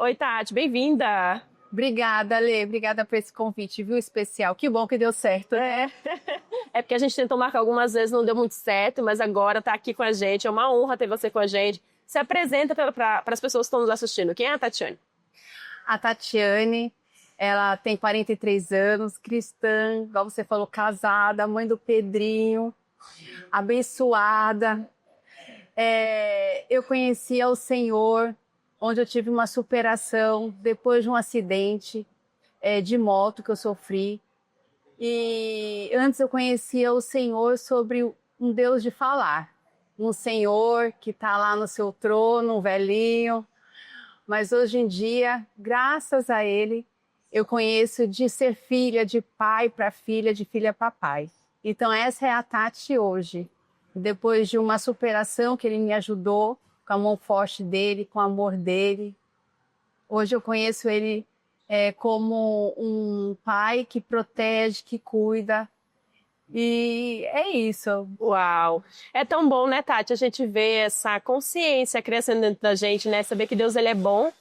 Oi, Tati, bem-vinda. Obrigada, Lê. Obrigada por esse convite, viu? Especial. Que bom que deu certo. É porque a gente tentou marcar algumas vezes, não deu muito certo, mas agora tá aqui com a gente. É uma honra ter você com a gente. Se apresenta para as pessoas que estão nos assistindo. Quem é a Tatiane? A Tatiane, ela tem 43 anos, cristã, igual você falou, casada, mãe do Pedrinho, abençoada. Eu conheci o Senhor, onde eu tive uma superação depois de um acidente de moto que eu sofri. E antes eu conhecia o Senhor sobre um Deus de falar. Um Senhor que está lá no seu trono, um velhinho. Mas hoje em dia, graças a Ele, eu conheço de ser filha, de pai para filha, de filha para pai. Então essa é a Tati hoje. Depois de uma superação que Ele me ajudou, com a mão forte dEle, com o amor dEle. Hoje eu conheço Ele como um pai que protege, que cuida. E é isso. Uau! É tão bom, né, Tati? A gente vê essa consciência crescendo dentro da gente, né? Saber que Deus ele é bom,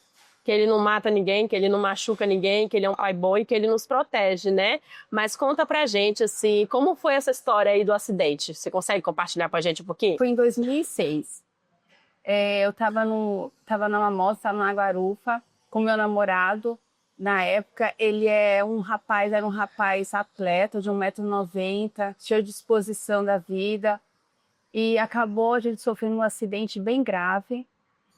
que ele não mata ninguém, que ele não machuca ninguém, que ele é um pai bom e que ele nos protege, né? Mas conta pra gente, assim, como foi essa história aí do acidente? Você consegue compartilhar com a gente um pouquinho? Foi em 2006. Eu tava numa moto, tava na Guarufa, com meu namorado. Na época, era um rapaz atleta de 1,90 m, cheio de disposição da vida. E acabou a gente sofrendo um acidente bem grave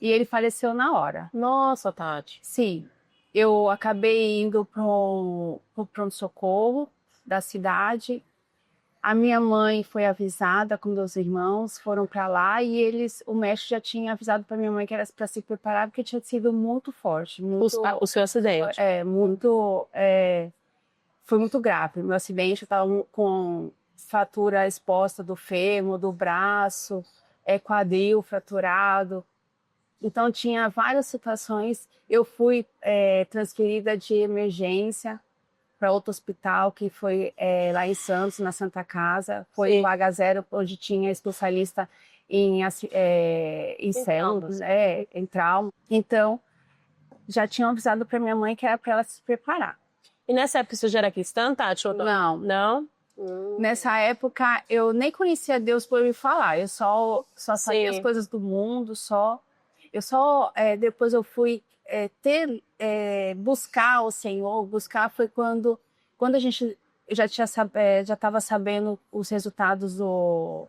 e ele faleceu na hora. Nossa, Tati. Sim, eu acabei indo pro pronto-socorro da cidade. A minha mãe foi avisada com meus irmãos, foram para lá e o médico já tinha avisado para minha mãe que era para se preparar porque tinha sido muito forte, O seu acidente. foi muito grave. Meu acidente, eu estava com fratura exposta do fêmur, do braço, quadril fraturado. Então tinha várias situações. Eu fui transferida de emergência para outro hospital, que foi lá em Santos, na Santa Casa. Foi Sim. o H0, onde tinha especialista em células, em trauma. Então, já tinham avisado para minha mãe que era para ela se preparar. E nessa época você já era cristã, Tati? Ou Não. Não? Nessa época, eu nem conhecia Deus por me falar. Eu só sabia Sim. as coisas do mundo, depois eu fui buscar o Senhor. Buscar foi quando a gente já estava sabendo os resultados do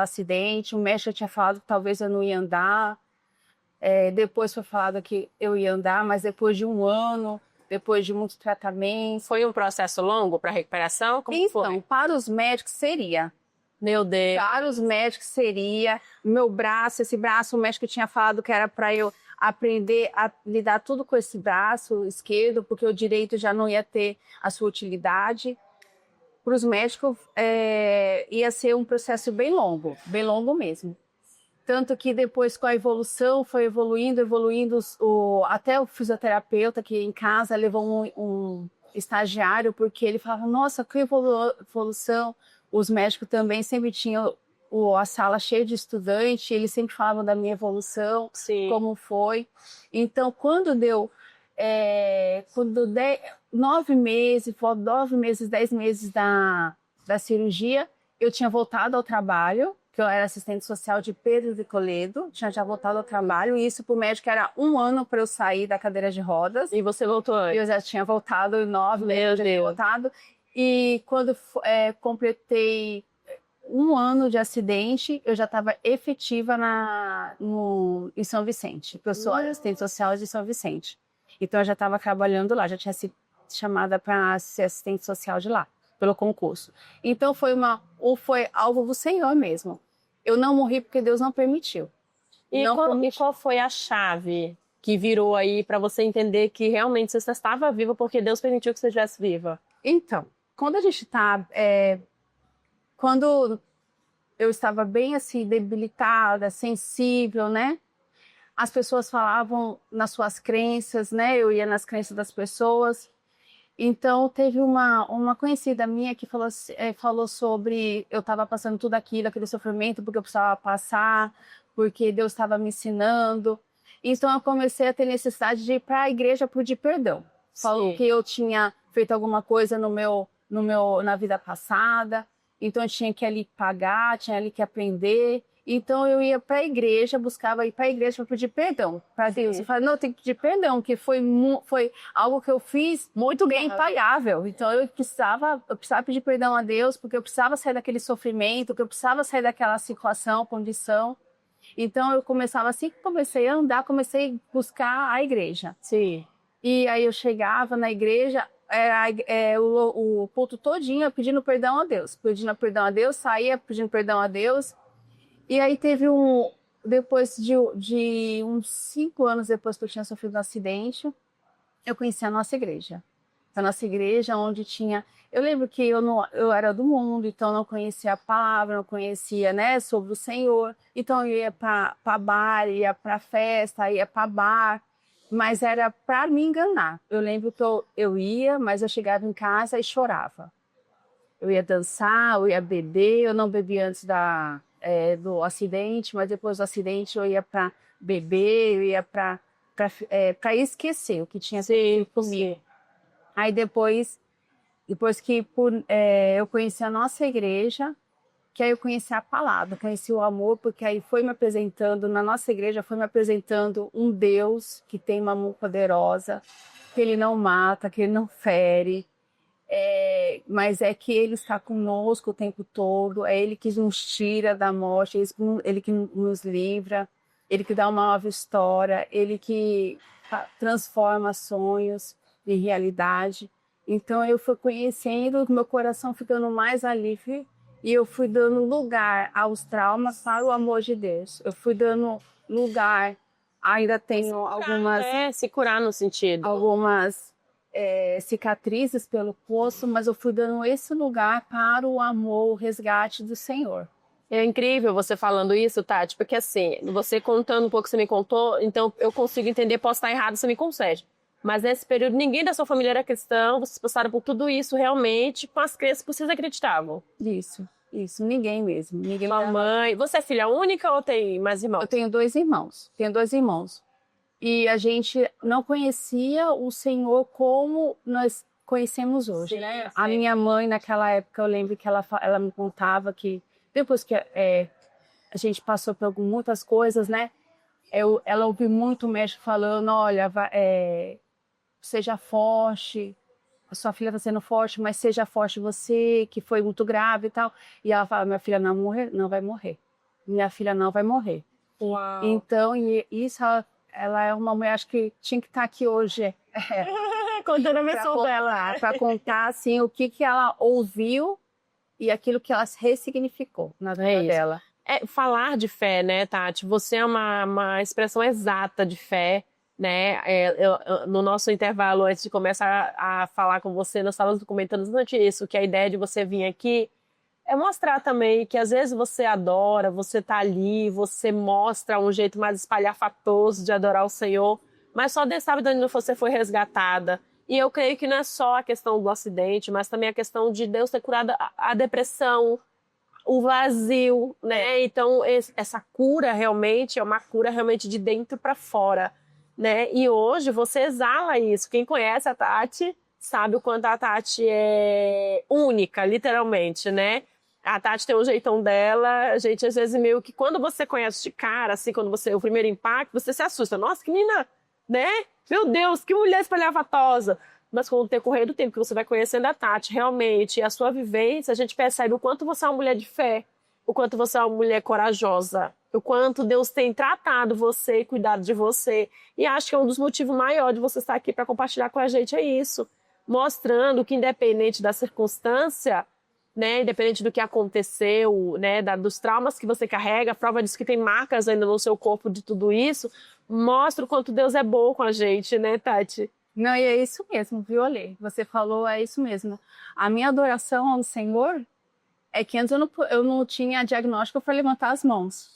acidente. O médico tinha falado que talvez eu não ia andar. Depois foi falado que eu ia andar, mas depois de um ano, depois de muitos tratamentos. Foi um processo longo para recuperação? Como foi? Para os médicos seria. Meu Deus. Para os médicos seria. Esse braço, o médico tinha falado que era para eu aprender a lidar tudo com esse braço esquerdo, porque o direito já não ia ter a sua utilidade. Para os médicos, ia ser um processo bem longo mesmo. Tanto que depois, com a evolução, foi evoluindo, até o fisioterapeuta, que em casa levou um estagiário, porque ele falava, nossa, que evolução. Os médicos também sempre tinham a sala cheia de estudantes, eles sempre falavam da minha evolução, Sim. como foi. Então, quando deu 9 meses, 10 meses da cirurgia, eu tinha voltado ao trabalho, que eu era assistente social de Pedro de Toledo, tinha já voltado ao trabalho, e isso para o médico era 1 ano para eu sair da cadeira de rodas. E você voltou antes? Eu já tinha voltado 9 meses, Meu já tinha Deus. voltado. E quando completei 1 ano de acidente, eu já estava efetiva em São Vicente, porque eu sou assistente social de São Vicente. Então eu já estava trabalhando lá, já tinha sido chamada para ser assistente social de lá, pelo concurso. Então foi algo do Senhor mesmo. Eu não morri porque Deus não permitiu. E qual foi a chave que virou aí para você entender que realmente você estava viva porque Deus permitiu que você estivesse viva? Então, quando a gente está... quando eu estava bem assim, debilitada, sensível, né? As pessoas falavam nas suas crenças, né? Eu ia nas crenças das pessoas. Então, teve uma conhecida minha que falou sobre eu estava passando tudo aquele sofrimento, porque eu precisava passar, porque Deus estava me ensinando. Então eu comecei a ter necessidade de ir para a igreja pedir perdão. Falou que eu tinha feito alguma coisa na vida passada, então eu tinha que ali pagar, tinha ali que aprender. Então eu ia para a igreja, buscava ir para a igreja para pedir perdão para Deus. Eu falei, não, eu tenho que pedir perdão, que foi algo que eu fiz muito bem impagável. Então eu precisava pedir perdão a Deus, porque eu precisava sair daquele sofrimento, porque eu precisava sair daquela situação, condição. Então eu começava assim que comecei a andar, comecei a buscar a igreja. Sim. E aí eu chegava na igreja, o culto todinho pedindo perdão a Deus, saía pedindo perdão a Deus. E aí teve depois de uns 5 anos depois que eu tinha sofrido um acidente, eu conheci a nossa igreja. A nossa igreja onde tinha... Eu lembro que eu era do mundo, então não conhecia a palavra, não conhecia, né, sobre o Senhor. Então eu ia para bar, ia para festa, ia para bar, mas era para me enganar. Eu lembro que eu ia, mas eu chegava em casa e chorava. Eu ia dançar, eu ia beber, eu não bebia antes do acidente, mas depois do acidente eu ia para beber, eu ia para esquecer o que tinha sido comigo. Aí depois que eu conheci a nossa igreja, que aí eu conheci a palavra, conheci o amor, porque aí na nossa igreja foi me apresentando um Deus que tem uma mão poderosa, que ele não mata, que ele não fere, mas é que ele está conosco o tempo todo, é ele que nos tira da morte, ele que nos livra, ele que dá uma nova história, ele que transforma sonhos em realidade. Então eu fui conhecendo, meu coração ficando mais livre, e eu fui dando lugar aos traumas para o amor de Deus. Eu fui dando lugar, ainda tenho se curar no sentido. Algumas cicatrizes pelo rosto, mas eu fui dando esse lugar para o amor, o resgate do Senhor. É incrível você falando isso, Tati, porque assim, você contando um pouco que você me contou, então eu consigo entender, posso estar errado, você me concede. Mas nesse período ninguém da sua família era cristão, vocês passaram por tudo isso realmente com as crenças que vocês acreditavam. Isso, ninguém mesmo. Sua mãe, você é filha única ou tem mais irmãos? Eu tenho 2 irmãos. E a gente não conhecia o Senhor como nós conhecemos hoje, sim, né? Sim. A minha mãe, naquela época, eu lembro que ela me contava que depois que a gente passou por muitas coisas, né? Ela ouviu muito o médico falando, olha, seja forte, a sua filha está sendo forte, mas seja forte você, que foi muito grave e tal. E ela fala, minha filha não vai morrer. Minha filha não vai morrer. Uau. Então, isso ela é uma mulher, acho que tinha que estar aqui hoje. Contando a versão dela. Para contar, assim, o que ela ouviu e aquilo que ela ressignificou na vida dela. Falar de fé, né, Tati? Você é uma expressão exata de fé, né? No nosso intervalo, antes de começar a falar com você, nós estávamos comentando exatamente isso, que a ideia de você vir aqui é mostrar também que às vezes você adora, você tá ali, você mostra um jeito mais espalhafatoso de adorar o Senhor, mas só Deus sabe de onde você foi resgatada. E eu creio que não é só a questão do acidente, mas também a questão de Deus ter curado a depressão, o vazio, né? Então essa cura realmente é uma cura realmente de dentro para fora, né? E hoje você exala isso. Quem conhece a Tati sabe o quanto a Tati é única, literalmente, né? A Tati tem o jeitão dela, a gente às vezes meio que quando você conhece de cara, assim, quando o primeiro impacto, você se assusta. Nossa, que menina, né? Meu Deus, que mulher espalhafatosa. Mas com o decorrer do tempo que você vai conhecendo a Tati, realmente, a sua vivência, a gente percebe o quanto você é uma mulher de fé, o quanto você é uma mulher corajosa, o quanto Deus tem tratado você e cuidado de você. E acho que é um dos motivos maiores de você estar aqui para compartilhar com a gente é isso. Mostrando que independente da circunstância, né, independente do que aconteceu, né, dos traumas que você carrega, a prova diz que tem marcas ainda no seu corpo de tudo isso, mostra o quanto Deus é bom com a gente, né, Tati? Não, e é isso mesmo, viu, Alê? Você falou, é isso mesmo. A minha adoração ao Senhor é que antes eu não tinha diagnóstico para levantar as mãos.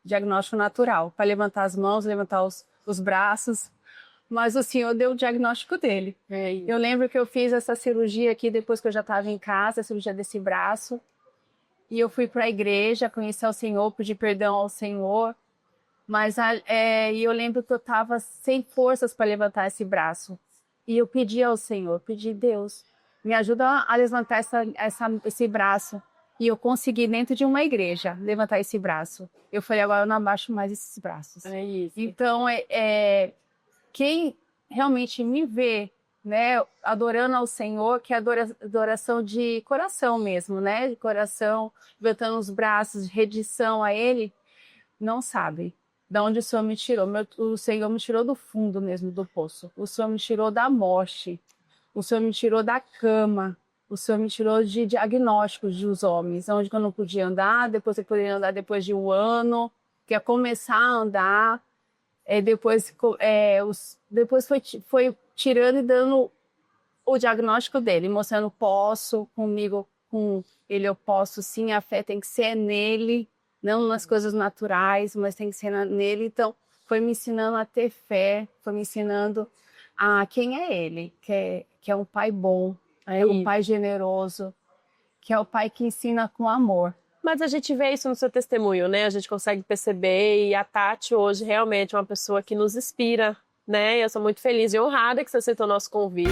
Diagnóstico natural, para levantar as mãos, levantar os braços. Mas o Senhor deu o diagnóstico dele. Eu lembro que eu fiz essa cirurgia aqui depois que eu já estava em casa, a cirurgia desse braço. E eu fui para a igreja, conhecer o Senhor, pedir perdão ao Senhor. Mas e eu lembro que eu estava sem forças para levantar esse braço. E eu pedi ao Senhor, pedi, Deus, me ajuda a levantar esse braço. E eu consegui, dentro de uma igreja, levantar esse braço. Eu falei, agora eu não abaixo mais esses braços. É isso. Então, quem realmente me vê, né, adorando ao Senhor, que é adoração de coração mesmo, né? De coração, levantando os braços, de rendição a Ele, não sabe de onde o Senhor me tirou. O Senhor me tirou do fundo mesmo do poço. O Senhor me tirou da morte. O Senhor me tirou da cama. O Senhor me tirou de diagnósticos dos homens, onde eu não podia andar, depois eu poderia andar depois de um ano, que é começar a andar. Depois foi tirando e dando o diagnóstico dele, mostrando posso, comigo, com ele eu posso sim, a fé tem que ser nele, não nas coisas naturais, mas tem que ser nele. Então, foi me ensinando a ter fé, foi me ensinando a quem é ele, que é um pai bom, um pai generoso, que é o pai que ensina com amor. Mas a gente vê isso no seu testemunho, né? A gente consegue perceber, e a Tati hoje realmente é uma pessoa que nos inspira, né? Eu sou muito feliz e honrada que você aceitou o nosso convite.